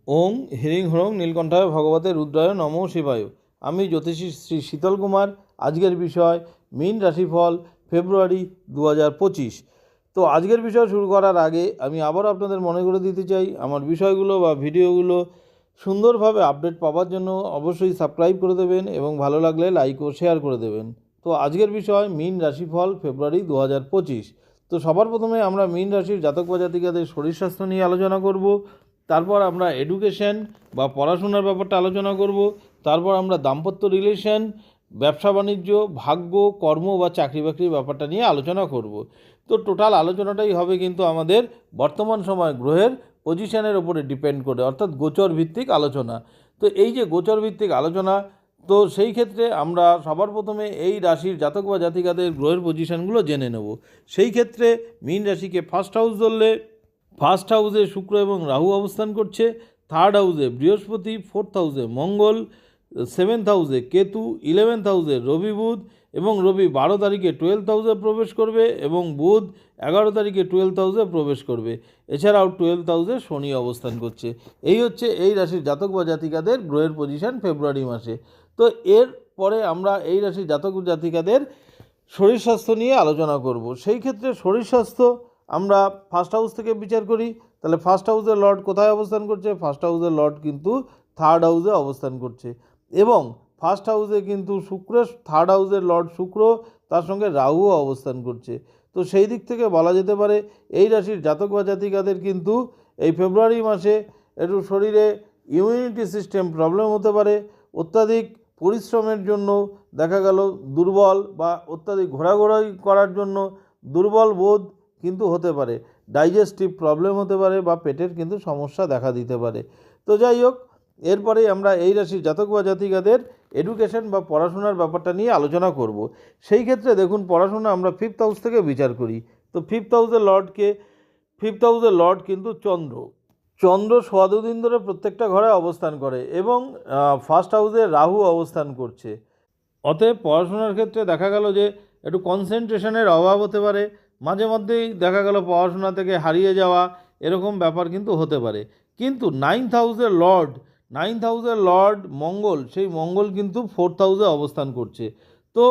ওং হ্রিং হ্রং নীলকণ্ঠায় ভগবতে রুদ্রায় নমঃ শিবায়। আমি জ্যোতিষী শ্রী শীতল কুমার। আজকের বিষয় মীন রাশিফল ফেব্রুয়ারি 2025। তো আজকের বিষয় শুরু করার আগে আমি আবার আপনাদের মনে করে দিতে চাই, আমার বিষয়গুলো বা ভিডিওগুলো সুন্দরভাবে আপডেট পাওয়ার জন্য অবশ্যই সাবস্ক্রাইব করে দেবেন এবং ভালো লাগলে লাইক ও শেয়ার করে দেবেন। তো আজকের বিষয় মীন রাশিফল ফেব্রুয়ারি 2025। তো সবার প্রথমে আমরা মীন রাশির জাতক বা জাতিকাদের শরীর স্বাস্থ্য নিয়ে আলোচনা করব। তারপর আমরা এডুকেশন বা পড়াশোনার ব্যাপারটা আলোচনা করব। তারপর আমরা দাম্পত্য রিলেশন, ব্যবসা বাণিজ্য, ভাগ্য, কর্ম বা চাকরি বাকরির ব্যাপারটা নিয়ে আলোচনা করব। তো টোটাল আলোচনাটাই হবে কিন্তু আমাদের বর্তমান সময় গ্রহের পজিশনের ওপরে ডিপেন্ড করে, অর্থাৎ গোচর ভিত্তিক আলোচনা। তো এই যে গোচর ভিত্তিক আলোচনা, তো সেই ক্ষেত্রে আমরা সবার প্রথমে এই রাশির জাতক বা জাতিকাদের গ্রহের পজিশনগুলো জেনে নেব। সেই ক্ষেত্রে মীন রাশিকে ফার্স্ট হাউস ধরলে ফার্স্ট হাউসে শুক্র এবং রাহু অবস্থান করছে, থার্ড হাউসে বৃহস্পতি, ফোর্থ হাউসে মঙ্গল, সেভেন্থ হাউসে কেতু, 11th হাউসে রবি বুধ, এবং রবি 12 তারিখে 12th হাউসে প্রবেশ করবে এবং বুধ 11 তারিখে 12th হাউসে প্রবেশ করবে। এছাড়াও 12th হাউসে শনি অবস্থান করছে। এই হচ্ছে এই রাশির জাতক বা জাতিকাদের গ্রহের পজিশন ফেব্রুয়ারি মাসে। তো এর পরে আমরা এই রাশির জাতক জাতিকাদের শরীর স্বাস্থ্য নিয়ে আলোচনা করব। সেই ক্ষেত্রে শরীর স্বাস্থ্য আমরা ফার্স্ট হাউস থেকে বিচার করি। তাহলে ফার্স্ট হাউসের লর্ড কোথায় অবস্থান করছে? ফার্স্ট হাউসের লর্ড কিন্তু থার্ড হাউসে অবস্থান করছে, এবং ফার্স্ট হাউসে কিন্তু শুক্রের থার্ড হাউসের লর্ড শুক্র, তার সঙ্গে রাহুও অবস্থান করছে। তো সেই দিক থেকে বলা যেতে পারে এই রাশির জাতক বা জাতিকাদের কিন্তু এই ফেব্রুয়ারি মাসে একটু শরীরে ইমিউনিটি সিস্টেম প্রবলেম হতে পারে। অত্যাধিক পরিশ্রমের জন্য দেখা গেল দুর্বল, বা অত্যাধিক ঘোরাঘোরাই করার জন্য দুর্বল বোধ কিন্তু হতে পারে। ডাইজেস্টিভ প্রবলেম হতে পারে, বা পেটের কিন্তু সমস্যা দেখা দিতে পারে। তো যাই হোক, এরপরেই আমরা এই রাশির জাতক বা জাতিকাদের এডুকেশন বা পড়াশোনার ব্যাপারটা নিয়ে আলোচনা করব। সেই ক্ষেত্রে দেখুন, পড়াশোনা আমরা ফিফথ হাউস থেকে বিচার করি। তো ফিফথ হাউসের লর্ড কিন্তু চন্দ্র সোয়া দুদিন ধরে প্রত্যেকটা ঘরে অবস্থান করে, এবং ফার্স্ট হাউসে রাহু অবস্থান করছে। অতএব পড়াশোনার ক্ষেত্রে দেখা গেল যে একটু কনসেন্ট্রেশনের অভাব হতে পারে, মাঝে মধ্যেই দেখা গেল পড়াশোনা থেকে হারিয়ে যাওয়া, এরকম ব্যাপার কিন্তু হতে পারে। কিন্তু নাইন্থ হাউসের লর্ড মঙ্গল, সেই মঙ্গল কিন্তু ফোর্থ হাউসে অবস্থান করছে। তো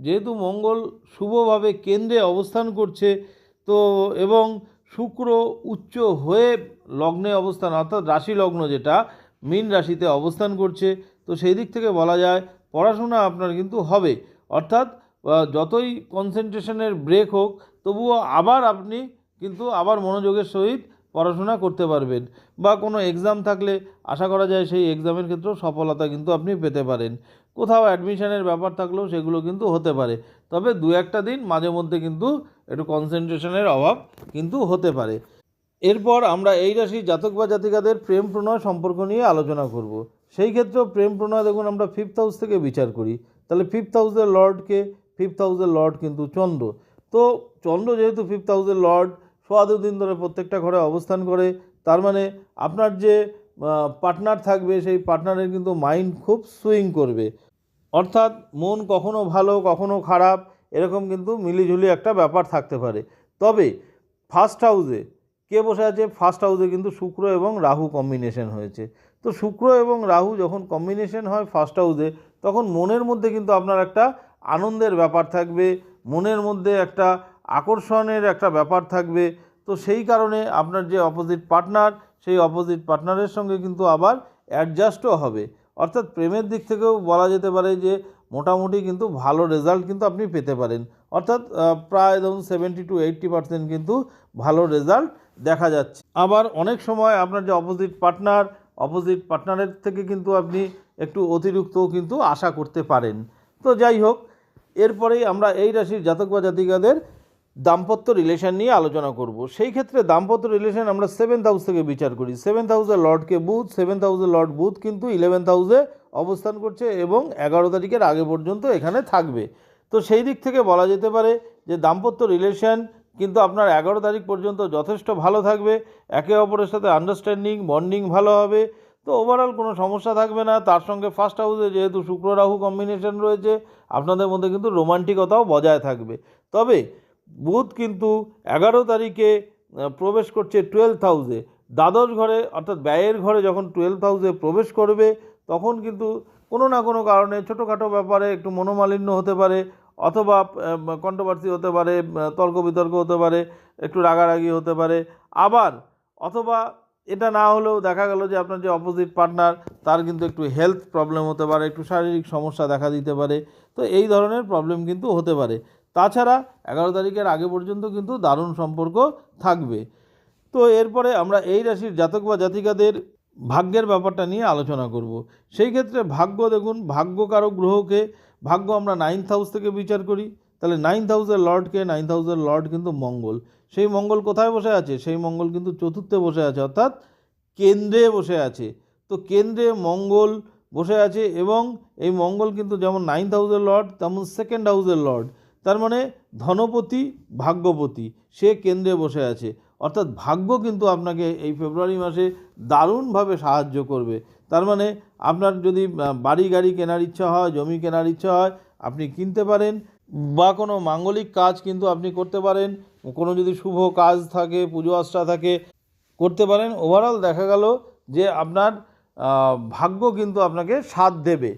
যেহেতু মঙ্গল শুভভাবে কেন্দ্রে অবস্থান করছে, তো এবং শুক্র উচ্চ হয়ে লগ্নে অবস্থান, অর্থাৎ রাশি লগ্ন যেটা মীন রাশিতে অবস্থান করছে। তো সেই দিক থেকে বলা যায় পড়াশোনা আপনার কিন্তু হবে, অর্থাৎ যতই কনসেন্ট্রেশনের ব্রেক হোক, তবুও আপনি কিন্তু আবার মনোযোগের সহিত পড়াশোনা করতে পারবেন, বা কোনো এক্সাম থাকলে আশা করা যায় সেই এক্সামের ক্ষেত্রেও সফলতা কিন্তু আপনি পেতে পারেন। কোথাও অ্যাডমিশনের ব্যাপার থাকলেও সেগুলো কিন্তু হতে পারে। তবে দু একটা দিন মাঝে মধ্যে কিন্তু একটু কনসেন্ট্রেশনের অভাব কিন্তু হতে পারে। এরপর আমরা এই রাশির জাতক বা জাতিকাদের প্রেম প্রণয় সম্পর্ক নিয়ে আলোচনা করব। সেই ক্ষেত্রেও প্রেম প্রণয় দেখুন আমরা ফিফথ হাউস থেকে বিচার করি। তাহলে ফিফথ হাউসের লর্ড কিন্তু চন্দ্র। তো চন্দ্র যেহেতু ফিফথ হাউসের লর্ড, সোয়া দুদিন ধরে প্রত্যেকটা ঘরে অবস্থান করে, তার মানে আপনার যে পার্টনার থাকবে, সেই পার্টনারের কিন্তু মাইন্ড খুব সুইং করবে, অর্থাৎ মন কখনো ভালো কখনো খারাপ, এরকম কিন্তু মিলিঝুলি একটা ব্যাপার থাকতে পারে। তবে ফার্স্ট হাউসে কে বসে আছে? ফার্স্ট হাউসে কিন্তু শুক্র এবং রাহু কম্বিনেশন হয়েছে। তো শুক্র এবং রাহু যখন কম্বিনেশন হয় ফার্স্ট হাউসে, তখন মনের মধ্যে কিন্তু আপনার একটা আনন্দের ব্যাপার থাকবে, মনের মধ্যে একটা আকর্ষণের একটা ব্যাপার থাকবে। তো সেই কারণে আপনার যে অপোজিট পার্টনার, সেই অপোজিট পার্টনারের সঙ্গে কিন্তু আবার অ্যাডজাস্টও হবে। অর্থাৎ প্রেমের দিক থেকেও বলা যেতে পারে যে মোটামুটি কিন্তু ভালো রেজাল্ট কিন্তু আপনি পেতে পারেন। অর্থাৎ প্রায় ধরুন 70-80% কিন্তু ভালো রেজাল্ট দেখা যাচ্ছে। আবার অনেক সময় আপনার যে অপোজিট পার্টনারের থেকে কিন্তু আপনি একটু অতিরিক্তও কিন্তু আশা করতে পারেন। তো যাই হোক, এরপরেই আমরা এই রাশির জাতক বা জাতিকাদের দাম্পত্য রিলেশন নিয়ে আলোচনা করব। সেই ক্ষেত্রে দাম্পত্য রিলেশন আমরা সেভেন্থ হাউস থেকে বিচার করি। সেভেন্থ হাউসের লর্ড বুধ কিন্তু 11th হাউসে অবস্থান করছে, এবং 11 তারিখের আগে পর্যন্ত এখানে থাকবে। তো সেই দিক থেকে বলা যেতে পারে যে দাম্পত্য রিলেশন কিন্তু আপনার 11 তারিখ পর্যন্ত যথেষ্ট ভালো থাকবে। একে অপরের সাথে আন্ডারস্ট্যান্ডিং, বন্ডিং ভালো হবে। তো ওভারঅল কোনো সমস্যা থাকবে না। তার সঙ্গে ফার্স্ট হাউসে যেহেতু শুক্র রাহু কম্বিনেশন রয়েছে, আপনাদের মধ্যে কিন্তু রোমান্টিকতাও বজায় থাকবে। তবে বুধ কিন্তু 11 তারিখে প্রবেশ করছে 12th হাউসে। দ্বাদশ ঘরে অর্থাৎ ব্যয়ের ঘরে যখন 12th হাউসে প্রবেশ করবে তখন কিন্তু কোনো না কোনো কারণে ছোটোখাটো ব্যাপারে একটু মনোমালিন্য হতে পারে, অথবা কন্ট্রোভার্সি হতে পারে, তর্ক বিতর্ক হতে পারে, একটু রাগারাগি হতে পারে। আবার অথবা এটা না হলেও দেখা গেল যে আপনার যে অপোজিট পার্টনার তার কিন্তু একটু হেলথ প্রবলেম হতে পারে, একটু শারীরিক সমস্যা দেখা দিতে পারে। তো এই ধরনের প্রবলেম কিন্তু হতে পারে। তাছাড়া 11 তারিখের আগে পর্যন্ত কিন্তু দারুণ সম্পর্ক থাকবে। তো এরপরে আমরা এই রাশির জাতক বা জাতিকাদের ভাগ্যের ব্যাপারটা নিয়ে আলোচনা করব। সেই ক্ষেত্রে ভাগ্য দেখুন, ভাগ্যকারক গ্রহকে ভাগ্য আমরা 9th হাউস থেকে বিচার করি। তাহলে 9th হাউসের লর্ডকে, 9th হাউসের লর্ড কিন্তু মঙ্গল। সেই মঙ্গল কোথায় বসে আছে? সেই মঙ্গল কিন্তু চতুর্থে বসে আছে, অর্থাৎ কেন্দ্রে বসে আছে। তো কেন্দ্রে মঙ্গল বসে আছে এবং এই মঙ্গল কিন্তু যেমন 9th হাউসের লর্ড তেমন 2nd হাউসের লর্ড। তার মানে ধনপতি, ভাগ্যপতি, সে কেন্দ্রে বসে আছে। অর্থাৎ ভাগ্য কিন্তু আপনাকে এই ফেব্রুয়ারি মাসে দারুণভাবে সাহায্য করবে। তার মানে আপনার যদি বাড়ি গাড়ি কেনার ইচ্ছা হয়, জমি কেনার ইচ্ছা হয়, আপনি কিনতে পারেন, বা কোনো মাঙ্গলিক কাজ কিন্তু আপনি করতে পারেন, কোনো যদি শুভ কাজ থাকে, পুজো আশ্রা থাকে, করতে পারেন। ওভারঅল দেখা গেল যে আপনার ভাগ্য কিন্তু আপনাকে সাথ দেবে।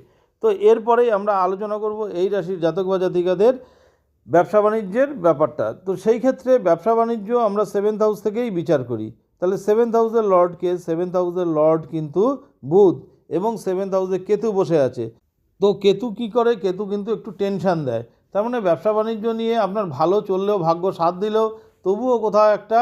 তো এরপরেই আমরা আলোচনা করব এই রাশির জাতক বা জাতিকাদের ব্যবসা বাণিজ্যের ব্যাপারটা। তো সেই ক্ষেত্রে ব্যবসা বাণিজ্য আমরা 7th হাউস থেকেই বিচার করি। তাহলে 7th হাউসের লর্ডকে, 7th হাউসের লর্ড কিন্তু বুধ, এবং 7th হাউসে কেতু বসে আছে। তো কেতু কি করে? কেতু কিন্তু একটু টেনশান দেয়। তার মানে ব্যবসা বাণিজ্য নিয়ে আপনার ভালো চললেও, ভাগ্য সাথ দিলেও, তবুও কোথাও একটা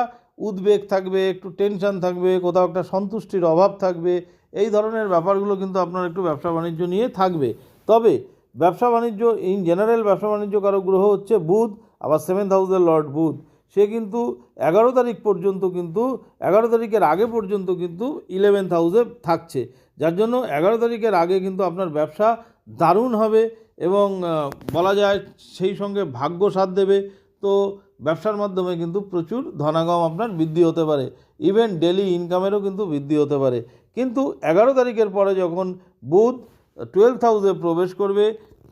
উদ্বেগ থাকবে, একটু টেনশান থাকবে, কোথাও একটা সন্তুষ্টির অভাব থাকবে। এই ধরনের ব্যাপারগুলো কিন্তু আপনার একটু ব্যবসা বাণিজ্য নিয়ে থাকবে। তবে ব্যবসা বাণিজ্য ইন জেনারেল ব্যবসা বাণিজ্য কারো গ্রহ হচ্ছে বুধ, আবার 7th হাউসের লর্ড বুধ। সে কিন্তু 11 তারিখ পর্যন্ত, কিন্তু 11 তারিখের আগে পর্যন্ত কিন্তু 11th হাউসে থাকছে, যার জন্য 11 তারিখের আগে কিন্তু আপনার ব্যবসা দারুণ হবে এবং বলা যায় সেই সঙ্গে ভাগ্য সাথ দেবে। তো ব্যবসার মাধ্যমে কিন্তু প্রচুর ধনাগম আপনার বৃদ্ধি হতে পারে, ইভেন ডেলি ইনকামেরও কিন্তু বৃদ্ধি হতে পারে। কিন্তু 11 তারিখের পরে যখন বুধ 12th হাউসে প্রবেশ করবে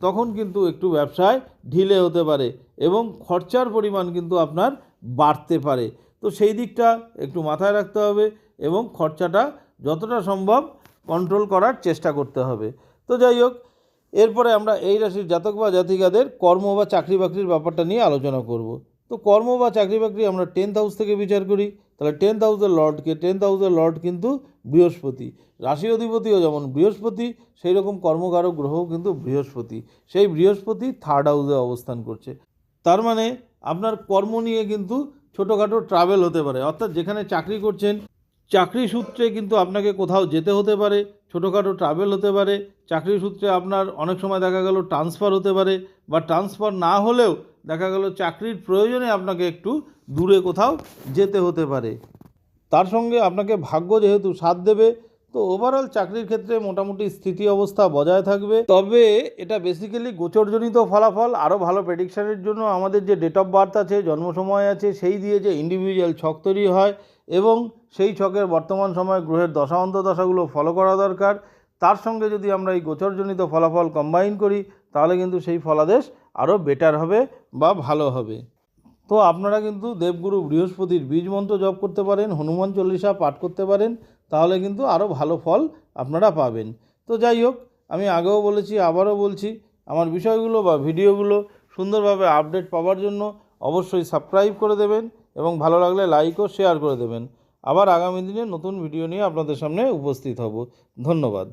তখন কিন্তু একটু ব্যবসায় ঢিলে হতে পারে এবং খরচার পরিমাণ কিন্তু আপনার বাড়তে পারে। তো সেই দিকটা একটু মাথায় রাখতে হবে এবং খরচাটা যতটা সম্ভব কন্ট্রোল করার চেষ্টা করতে হবে। তো যাই হোক, এরপরে আমরা এই রাশির জাতক বা জাতিকাদের কর্ম বা চাকরি বাকরির ব্যাপারটা নিয়ে আলোচনা করব। তো কর্ম বা চাকরি বাকরি আমরা 10th হাউস থেকে বিচার করি। তাহলে 10th হাউসের লর্ডকে, 10th হাউসের লর্ড কিন্তু বৃহস্পতি, রাশি অধিপতিও যেমন বৃহস্পতি, সেই রকম কর্মকারক গ্রহও কিন্তু বৃহস্পতি। সেই বৃহস্পতি 3rd হাউসে অবস্থান করছে। তার মানে আপনার কর্ম নিয়ে কিন্তু ছোটোখাটো ট্রাভেল হতে পারে, অর্থাৎ যেখানে চাকরি করছেন চাকরি সূত্রে কিন্তু আপনাকে কোথাও যেতে হতে পারে, ছোটোখাটো ট্রাভেল হতে পারে। চাকরি সূত্রে আপনার অনেক সময় দেখা গেল ট্রান্সফার হতে পারে, বা ট্রান্সফার না হলেও দেখা গেল চাকরির প্রয়োজনে আপনাকে একটু দূরে কোথাও যেতে হতে পারে। তার সঙ্গে আপনাকে ভাগ্য যেহেতু সাথ দেবে, তো ওভারঅল চাকরির ক্ষেত্রে মোটামুটি স্থিতি অবস্থা বজায় থাকবে। তবে এটা বেসিক্যালি গোচরজনিত ফলাফল। আরও ভালো প্রেডিকশানের জন্য আমাদের যে ডেট অফ বার্থ আছে, জন্ম সময় আছে, সেই দিয়ে যে ইন্ডিভিজুয়াল ছক তৈরি হয় এবং সেই ছকের বর্তমান সময় গ্রহের দশা অন্তর্দশাগুলো ফলো করা দরকার। তার সঙ্গে যদি আমরা এই গোচরজনিত ফলাফল কম্বাইন করি তাহলে কিন্তু সেই ফলাদেশ আরও বেটার হবে বা ভালো হবে। তো আপনারা কিন্তু দেবগুরু বৃহস্পতির বীজ মন্ত্র জপ করতে পারেন, হনুমান চল্লিশা পাঠ করতে পারেন, তাহলে কিন্তু আরও ভালো ফল আপনারা পাবেন। তো যাই হোক, আমি আগেও বলেছি, আবারও বলছি, আমার বিষয়গুলো বা ভিডিওগুলো সুন্দরভাবে আপডেট পাওয়ার জন্য অবশ্যই সাবস্ক্রাইব করে দেবেন এবং ভালো লাগলে লাইক ও শেয়ার করে দেবেন। আবার আগামী দিনে নতুন ভিডিও নিয়ে আপনাদের সামনে উপস্থিত হব। ধন্যবাদ।